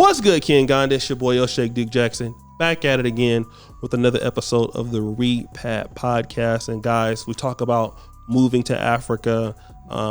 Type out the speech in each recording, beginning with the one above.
What's good, Uganda? It's your boy, El Sheikh Duke Jackson. Back at it again with another episode of the Repat Podcast. And guys, we talk about moving to Africa,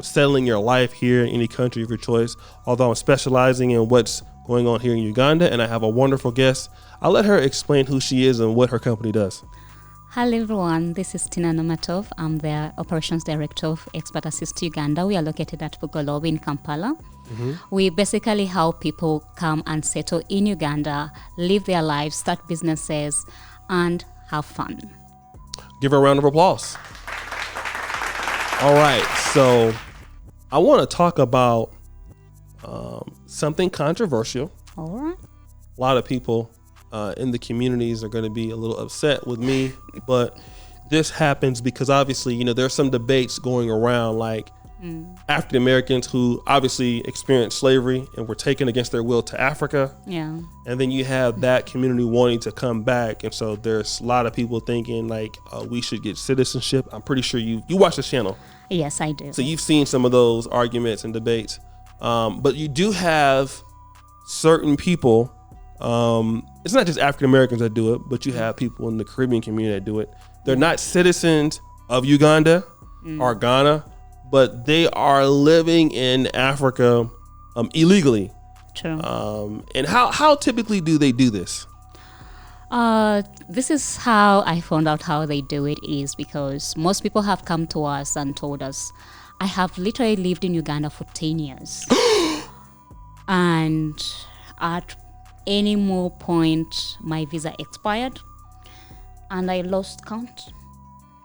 settling your life here in any country of your choice. Although I'm specializing in what's going on here in Uganda, and I have a wonderful guest. I'll let her explain who she is and what her company does. Hello everyone, this is Tinah I'm the Operations Director of Expat Assist Uganda. We are located at Bugolobi in Kampala. Mm-hmm. We basically help people come and settle in Uganda, live their lives, start businesses, and have fun. Give her a round of applause. All right, so I want to talk about something controversial. All right. A lot of people in the communities are going to be a little upset with me, but this happens because obviously, you know, there's some debates going around like African Americans who obviously experienced slavery and were taken against their will to Africa. Yeah. And then you have that community wanting to come back. And so there's a lot of people thinking like we should get citizenship. I'm pretty sure you watch this channel. Yes, I do. So you've seen some of those arguments and debates. But you do have certain people. It's not just African Americans that do it, but you have people in the Caribbean community that do it. They're not citizens of Uganda or Ghana, but they are living in Africa illegally. True. And how typically do they do this? This is how I found out how they do it is because most people have come to us and told us, I have literally lived in Uganda for 10 years. And at any more point, my visa expired and I lost count.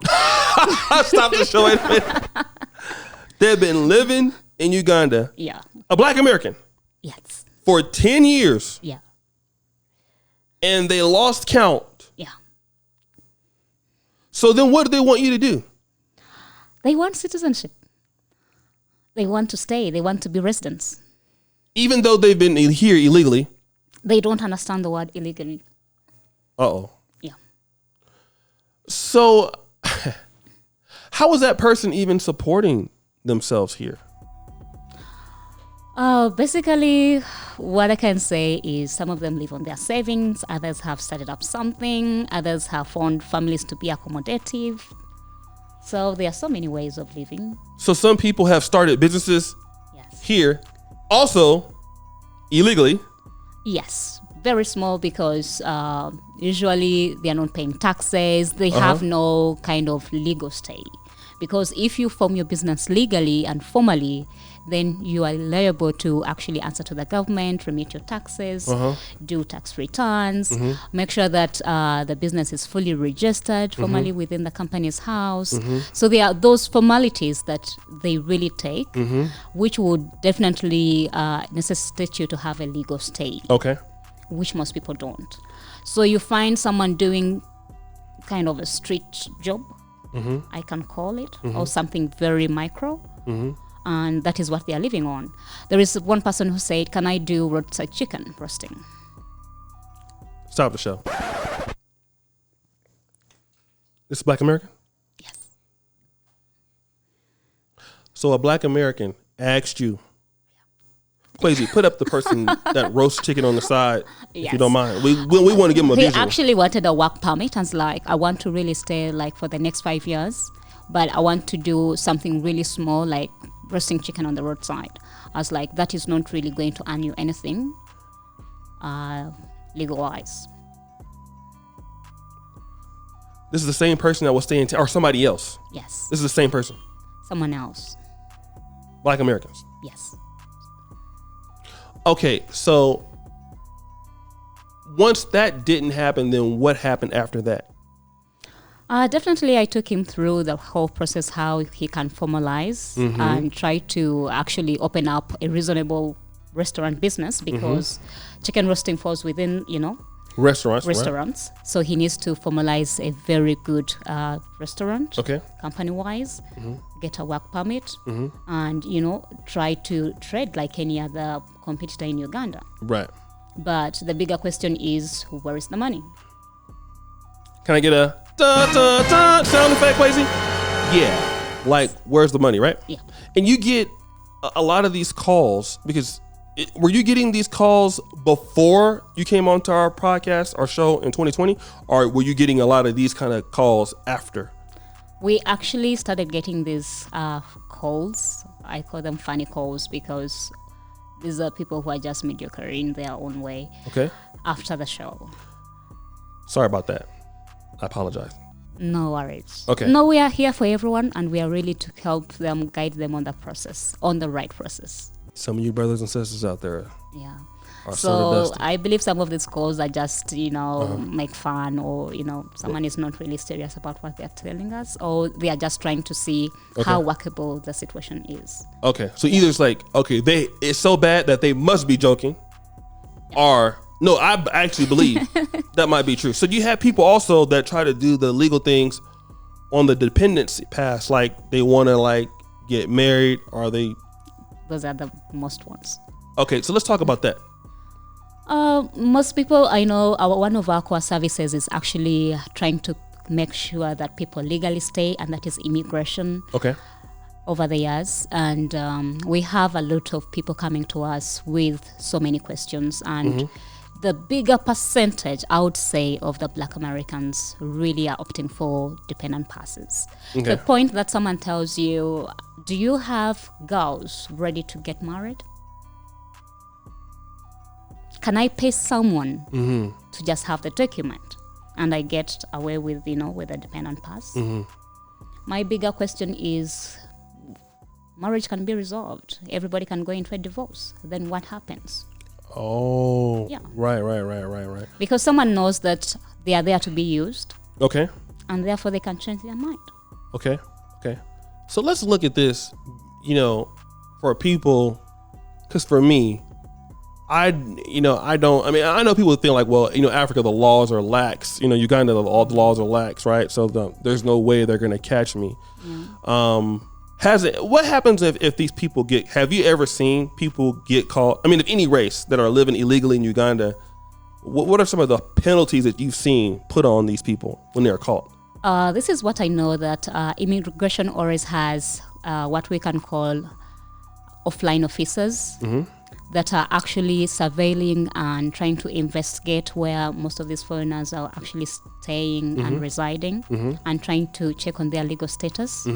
Stop the show. Wait a minute. They've been living in Uganda. Yeah. A Black American. Yes. For 10 years. Yeah. And they lost count. Yeah. So then what do they want you to do? They want citizenship. They want to stay. They want to be residents. Even though they've been here illegally. They don't understand the word illegally. Uh-oh. Yeah. So how is that person even supporting themselves here? Basically, what I can say is some of them live on their savings. Others have started up something. Others have found families to be accommodative. So there are so many ways of living. So some people have started businesses here, also illegally. Yes, very small because usually they are not paying taxes. They have no kind of legal stay. Because if you form your business legally and formally, then you are liable to actually answer to the government, remit your taxes, do tax returns, make sure that the business is fully registered formally within the company's house. So there are those formalities that they really take, which would definitely necessitate you to have a legal stay. Okay. Which most people don't. So you find someone doing kind of a street job, I can call it, or something very micro. And that is what they are living on. There is one person who said, can I do roadside chicken roasting? Stop the show. This is Black American? Yes. So a Black American asked you, Quasi, put up the person that roasts chicken on the side, if you don't mind. We want to give them a visual. He actually wanted a work permit and was like, I want to really stay like for the next 5 years, but I want to do something really small like roasting chicken on the roadside. I was like, that is not really going to earn you anything legal-wise. This is the same person that was staying, or somebody else? Yes. This is the same person? Someone else. Black Americans? Yes. Okay, so once that didn't happen, then what happened after that? Definitely, I took him through the whole process, how he can formalize and try to actually open up a reasonable restaurant business because chicken roasting falls within, restaurants. Right? So he needs to formalize a very good restaurant, company-wise, get a work permit, and, try to trade like any other competitor in Uganda. Right. But the bigger question is, where is the money? Can I get a sound effect, Quasi? Yeah. Like, where's the money, right? Yeah. And you get a lot of these calls because were you getting these calls before you came onto our podcast, our show in 2020, or were you getting a lot of these kind of calls after? We actually started getting these calls. I call them funny calls because these are people who are just mediocre in their own way. Okay. After the show. Sorry about that. I apologize. No worries. Okay. No, we are here for everyone, and we are really to help them, guide them on the process, on the right process. Some of you brothers and sisters out there. Yeah. Are So I believe some of these calls are just, make fun, or, someone is not really serious about what they're telling us, or they are just trying to see how workable the situation is. Okay. So either it's like, okay, it's so bad that they must be joking, or no, I actually believe that might be true. So you have people also that try to do the legal things on the dependency pass, like they want to get married, or they. Those are the most ones. Okay, so let's talk about that. Most people I know, one of our core services is actually trying to make sure that people legally stay, and that is immigration. Okay. Over the years, and we have a lot of people coming to us with so many questions, and the bigger percentage, I would say, of the Black Americans really are opting for dependent passes. Okay. The point that someone tells you, do you have girls ready to get married? Can I pay someone to just have the document and I get away with, with a dependent pass? My bigger question is, marriage can be resolved. Everybody can go into a divorce. Then what happens? Oh, yeah. Right. Because someone knows that they are there to be used. Okay. And therefore they can change their mind. Okay. So let's look at this, for people, because for me, I know people think like, well, Africa, the laws are lax. Uganda, all the laws are lax, right? So there's no way they're going to catch me. What happens if these people have you ever seen people get caught? I mean, if any race that are living illegally in Uganda, what are some of the penalties that you've seen put on these people when they're caught? This is what I know, that immigration always has what we can call offline officers that are actually surveilling and trying to investigate where most of these foreigners are actually staying and residing, and trying to check on their legal status.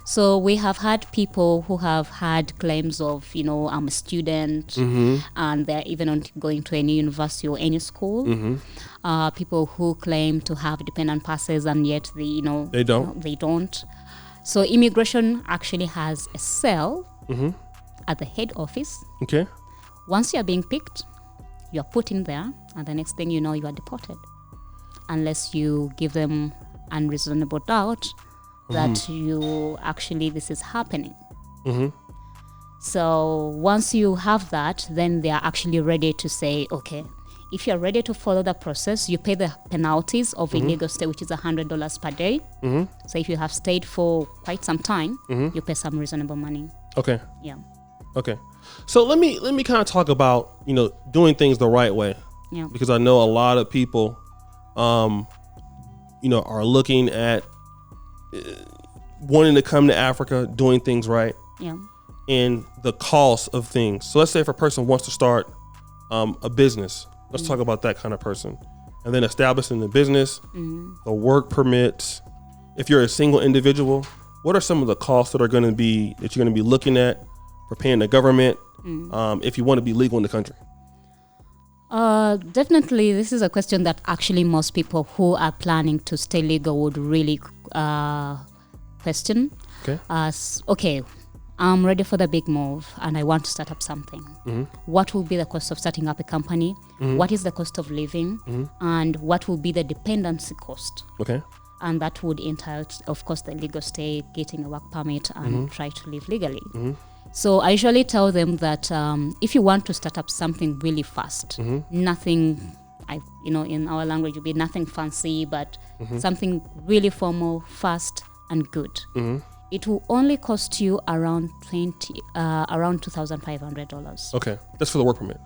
So we have had people who have had claims of, I'm a student, and they're even not going to any university or any school. People who claim to have dependent passes and yet they don't. So immigration actually has a cell at the head office. Okay. Once you're being picked, you're put in there, and the next thing you know, you are deported. Unless you give them unreasonable doubt that this is happening. So once you have that, then they are actually ready to say, okay, if you're ready to follow the process, you pay the penalties of illegal stay, which is $100 per day. So if you have stayed for quite some time, you pay some reasonable money. Okay. Yeah. Okay. So let me kind of talk about, doing things the right way. Yeah. Because I know a lot of people, are looking at wanting to come to Africa, doing things right. Yeah. And the cost of things. So let's say if a person wants to start a business, let's talk about that kind of person. And then establishing the business, the work permits. If you're a single individual, what are some of the costs that you're going to be looking at for paying the government if you want to be legal in the country? Definitely, this is a question that actually most people who are planning to stay legal would really question. Okay, I'm ready for the big move and I want to start up something. What will be the cost of starting up a company? What is the cost of living? And what will be the dependency cost? Okay. And that would entail, of course, the legal stay, getting a work permit, and try to live legally. So I usually tell them that if you want to start up something really fast, nothing, in our language would be nothing fancy, but something really formal, fast, and good. It will only cost you around $2,500. Okay, that's for the work permit.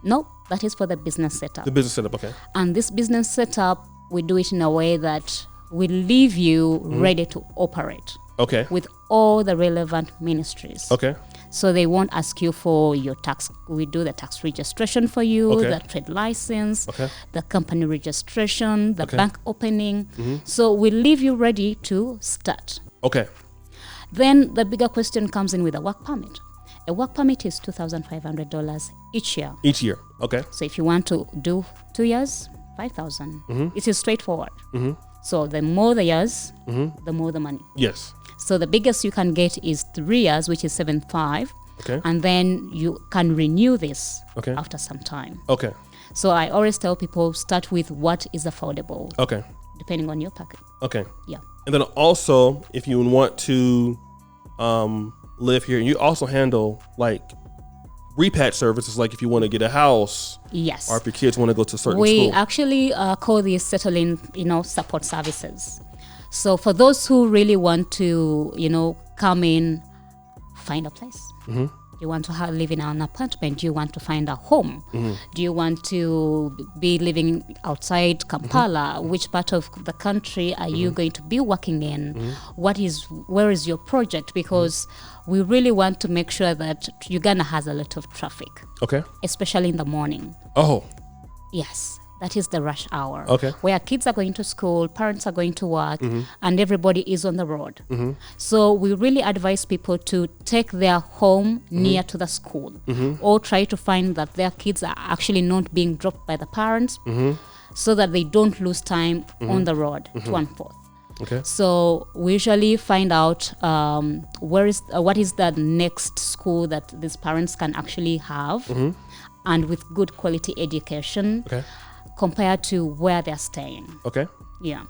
No, that is for the business setup. The business setup, okay. And this business setup, we do it in a way that will leave you ready to operate. Okay. With all the relevant ministries. Okay. So they won't ask you for your tax. We do the tax registration for you, Okay. the trade license, Okay. the company registration, the Okay. bank opening. So we leave you ready to start. Okay. Then the bigger question comes in with a work permit. A work permit is $2,500 each year. Each year. Okay. So if you want to do 2 years, 5,000. It is straightforward. So the more the years, the more the money. Yes. So the biggest you can get is 3 years, which is 7.5. Okay. And then you can renew this Okay. after some time. Okay. So I always tell people, start with what is affordable, Okay. depending on your package. Okay. Yeah. And then also, if you want to live here, you also handle like repatch services, like if you want to get a house, Yes. or if your kids want to go to a certain We school. actually call these settling, support services. So for those who really want to, come in, find a place. You want to live in an apartment? Do you want to find a home? Do you want to be living outside Kampala? Which part of the country are you going to be working in? Where is your project? Because we really want to make sure that Uganda has a lot of traffic, Okay. especially in the morning. Oh. Yes, that is the rush hour. Okay. Where kids are going to school, parents are going to work, and everybody is on the road. So we really advise people to take their home near to the school, or try to find that their kids are actually not being dropped by the parents, so that they don't lose time on the road to and forth. Okay. So we usually find out what is the next school that these parents can actually have, and with good quality education. Okay. Compared to where they're staying. Okay. Yeah.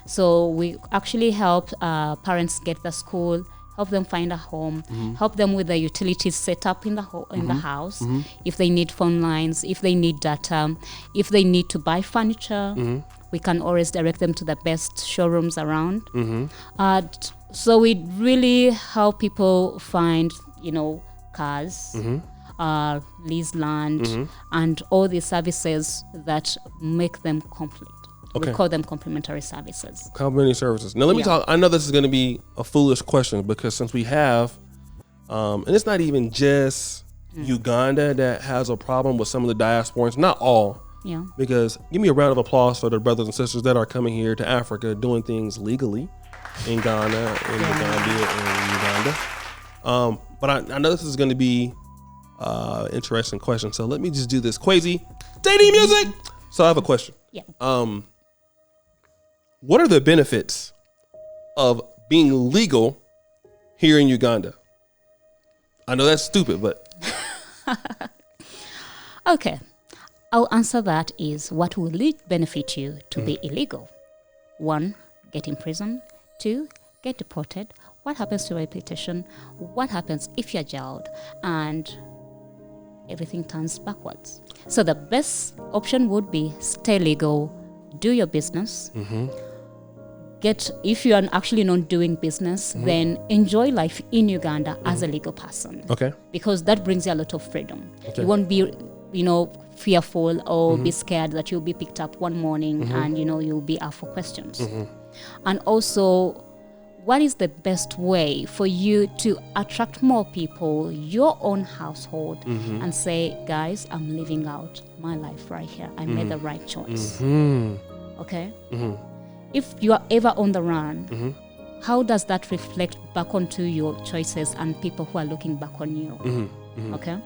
So we actually help parents get the school, help them find a home, help them with the utilities set up in the house, if they need phone lines, if they need data, if they need to buy furniture, we can always direct them to the best showrooms around. So we really help people find, cars, lease land, and all the services that make them complete. Okay. We call them complementary services. Complementary services. Now let me talk. I know this is going to be a foolish question, because since we have, and it's not even just Uganda that has a problem with some of the diasporans, not all. Yeah. Because give me a round of applause for the brothers and sisters that are coming here to Africa doing things legally in Ghana, in Gambia, and Uganda. But I know this is going to be interesting question. So let me just do this. Quasi, dating music. So I have a question. Yeah. What are the benefits of being legal here in Uganda? I know that's stupid, but Okay. I'll answer that is, what will it benefit you to be illegal? 1, get in prison. 2, get deported. What happens to your reputation? What happens if you're jailed? And everything turns backwards. So the best option would be stay legal, do your business. If you are actually not doing business, then enjoy life in Uganda as a legal person. okay. Because that brings you a lot of freedom. Okay. You won't be, fearful or be scared that you'll be picked up one morning and, you'll be asked for questions. And also, what is the best way for you to attract more people, your own household, and say, guys, I'm living out my life right here. I made the right choice. Okay? If you are ever on the run, how does that reflect back onto your choices and people who are looking back on you? Okay?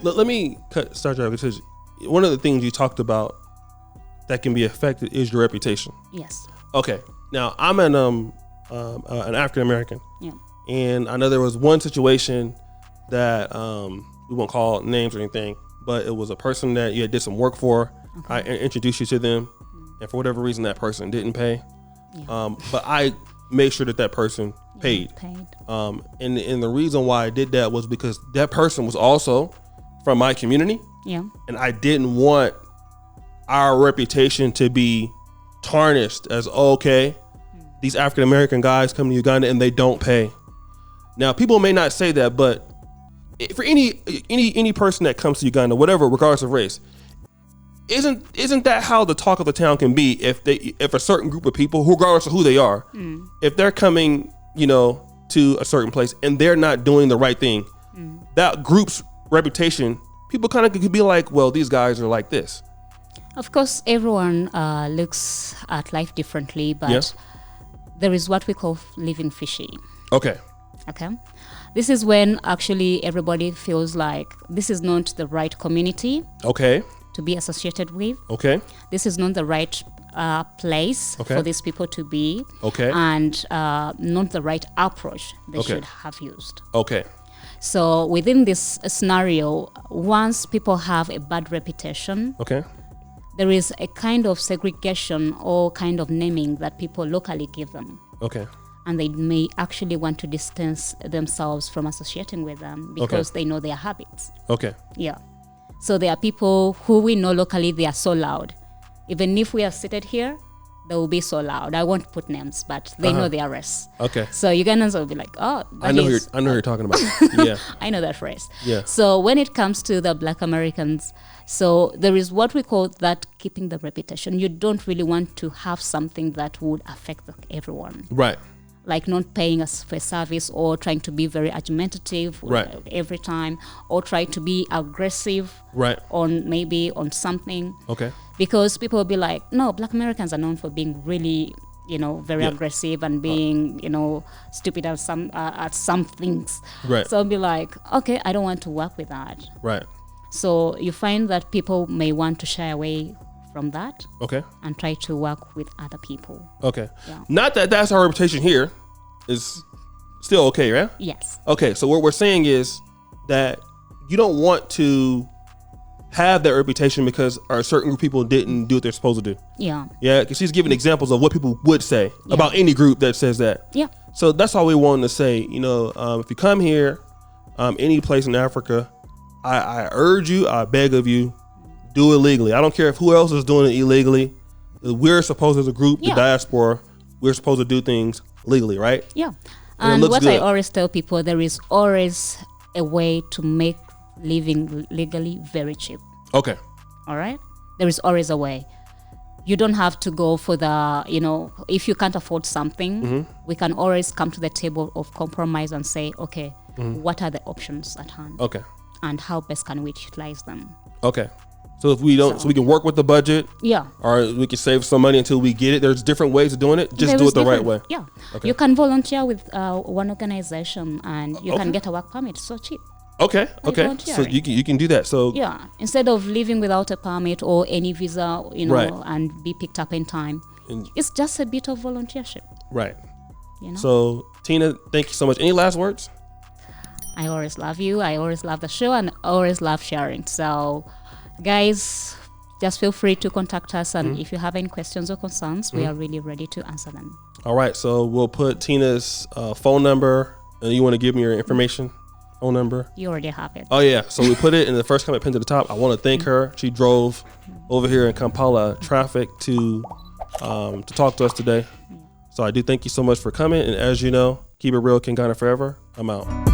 Let me start you off, because one of the things you talked about that can be affected is your reputation. Yes. Okay. Now I'm an African American. Yeah. And I know there was one situation that we won't call names or anything, but it was a person that you had did some work for. Okay. I introduced you to them, and for whatever reason that person didn't pay. Yeah. But I made sure that person paid. And the reason why I did that was because that person was also from my community. Yeah. And I didn't want our reputation to be tarnished as, okay, these African American guys come to Uganda and they don't pay. Now, people may not say that, but for any person that comes to Uganda, whatever, regardless of race, isn't that how the talk of the town can be? If a certain group of people, regardless of who they are, if they're coming, to a certain place and they're not doing the right thing, that group's reputation, people kind of could be like, well, these guys are like this. Of course, everyone looks at life differently, but there is what we call living fishy. Okay. This is when actually everybody feels like this is not the right community to be associated with. This is not the right place for these people to be. And not the right approach they should have used. So within this scenario, once people have a bad reputation, there is a kind of segregation or kind of naming that people locally give them. And they may actually want to distance themselves from associating with them because they know their habits. So there are people who we know locally, they are so loud. Even if we are seated here, they will be so loud. I won't put names, but they know their race. So Ugandans will be like, oh, I know who you're talking about. I know that phrase. So when it comes to the Black Americans, so there is what we call that keeping the reputation. You don't really want to have something that would affect everyone. Like not paying us for service or trying to be very argumentative every time or try to be aggressive on something. Because people will be like, no, Black Americans are known for being really, very aggressive and being, stupid at some things. So I'll be like, okay, I don't want to work with that. So you find that people may want to shy away from that and try to work with other people. Not that that's our reputation here. Is still okay, right? Yes. So what we're saying is that you don't want to have that reputation because a certain group of people didn't do what they're supposed to do. Because she's giving examples of what people would say about any group that says that. So that's all we wanted to say. If you come here, any place in Africa, I urge you, I beg of you, do it legally. I don't care if who else is doing it illegally. We're supposed, as a group, the diaspora, we're supposed to do things legally, right? And what good. I always tell people, there is always a way to make living legally very cheap. All right? There is always a way. You don't have to go for the, if you can't afford something, we can always come to the table of compromise and say, okay, what are the options at hand? And how best can we utilize them? So if we don't, so we can work with the budget, or we can save some money until we get it. There's different ways of doing it. Just do it the right way. You can volunteer with one organization, and you can get a work permit. It's so cheap. So you can do that. So instead of living without a permit or any visa, and be picked up in time, it's just a bit of volunteership. So Tinah, thank you so much. Any last words? I always love you. I always love the show, and I always love sharing. So, guys, just feel free to contact us, and if you have any questions or concerns, we are really ready to answer them. All right, so we'll put Tinah's phone number, and you want to give me your information, phone number? You already have it. Oh yeah, so we put it in the first comment pinned to the top. I want to thank her. She drove over here in Kampala traffic to talk to us today. So I do thank you so much for coming, and as you know, keep it real, King Ghana forever. I'm out.